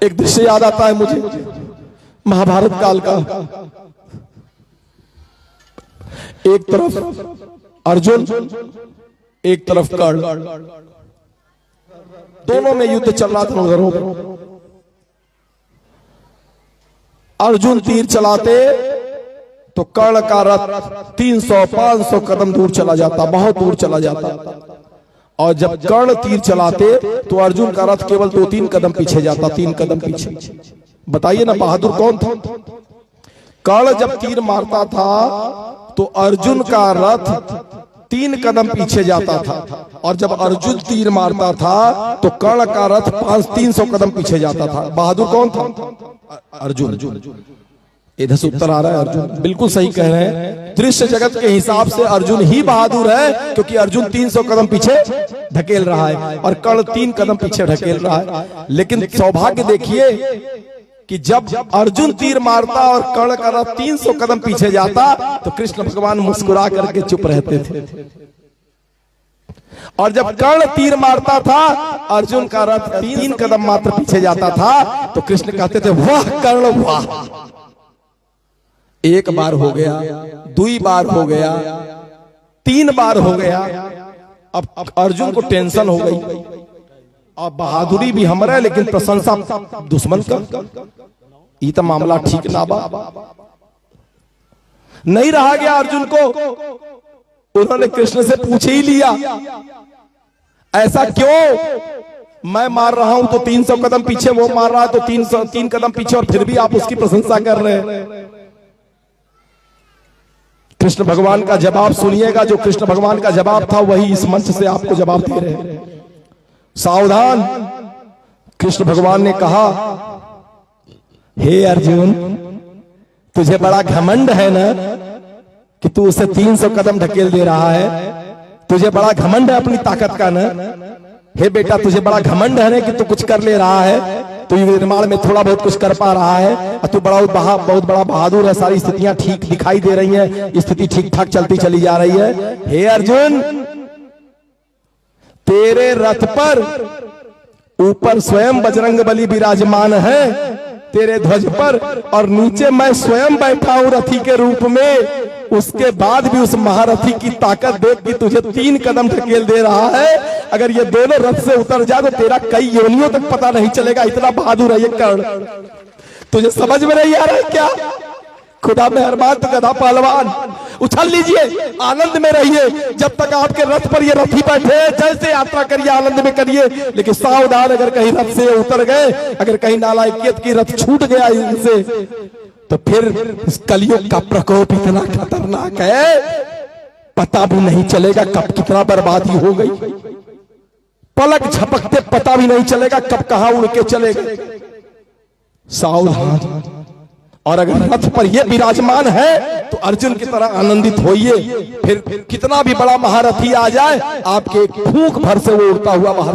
एक दृश्य याद आता है मुझे महाभारत काल का। एक तरफ अर्जुन, एक तरफ कर्ण, दोनों में युद्ध चल रहा था। अर्जुन तीर चलाते तो कर्ण का रथ 300-500 कदम दूर चला जाता, बहुत दूर चला जाता। और जब कर्ण तीर चलाते तो अर्जुन का रथ केवल 2-3 कदम पीछे जाता, 3 कदम पीछे। बताइए ना बहादुर कौन था? कर्ण जब तीर मारता था तो अर्जुन का रथ 3 कदम पीछे जाता था, और जब अर्जुन तीर मारता था तो कर्ण का रथ 300 कदम पीछे जाता था। बहादुर कौन था? अर्जुन। इधर से उत्तर आ रहा है अर्जुन। बिल्कुल सही कह रहे हैं। दृश्य जगत के हिसाब से अर्जुन ही बहादुर है, क्योंकि अर्जुन 300 कदम पीछे ढकेल रहा है और कर्ण 3 कदम पीछे ढकेल रहा है। लेकिन सौभाग्य देखिए कि जब अर्जुन तीर मारता और कर्ण का रथ 300 कदम पीछे जाता तो कृष्ण भगवान मुस्कुरा करके चुप रहते थे, और जब कर्ण तीर मारता था अर्जुन का रथ 3 कदम मात्र पीछे जाता था तो कृष्ण कहते थे वाह कर्ण वाह। एक बार हो गया, 2 बार हो गया, 3 बार हो गया। अब अर्जुन को टेंशन हो गई, और बहादुरी भी हमारा, लेकिन प्रशंसा दुश्मन का। ये तो मामला ठीक ना बा। नहीं रहा गया अर्जुन को, उन्होंने कृष्ण से पूछ ही लिया ऐसा क्यों? मैं मार रहा हूं तो 300 कदम पीछे, वो मार रहा है तो 3 कदम पीछे, और फिर भी आप उसकी प्रशंसा कर रहे हैं। कृष्ण भगवान का जवाब सुनिएगा। जो कृष्ण भगवान का जवाब था वही इस मंच से आपको जवाब दे रहे हैं। सावधान। कृष्ण भगवान ने कहा, हे अर्जुन, तुझे बड़ा घमंड है ना कि तू उसे 300 कदम ढकेल दे रहा है? तुझे बड़ा घमंड है अपनी ताकत का ना? हे बेटा, तुझे बड़ा घमंड है ना कि तू कुछ कर ले रहा है, तू निर्माण में थोड़ा बहुत कुछ कर पा रहा है, और तू बहुत बड़ा बहादुर है, सारी स्थितियां ठीक दिखाई दे रही हैं, स्थिति ठीक ठाक चलती चली जा रही है। हे अर्जुन, तेरे रथ पर ऊपर स्वयं बजरंगबली विराजमान है तेरे ध्वज पर, और नीचे मैं स्वयं बैठा हूं रथी के रूप में। उसके बाद भी उस महारथी की ताकत देख के तुझे 3 कदम ढकेल दे रहा है। अगर ये दोनों रथ से उतर जाए तो तेरा कई योनियों तक पता नहीं चलेगा, इतना बहादुर है ये कर्ण। तुझे समझ में नहीं आ रहा है क्या? खुदा मेहरबान तो गधा पहलवान। उछल लीजिए, आनंद में रहिए, जब तक आपके रथ पर ये रथी बैठे जैसे यात्रा करिए, आनंद में करिए। लेकिन सावधान, अगर कहीं रथ से उतर गए, अगर कहीं नालायकियत की रथ छूट गया इनसे, तो फिर इस कलयुग का प्रकोप इतना खतरनाक है, पता भी नहीं चलेगा कब कितना बर्बादी हो गई। पलक झपकते पता भी नहीं चलेगा कब कहां उड़ के चले गए। सावधान। और अगर रथ पर यह विराजमान है तो अर्जुन की तरह आनंदित होइए। फिर कितना भी बड़ा महारथी आ जाए, आपके एक फूंक भर से वो उड़ता हुआ बाहर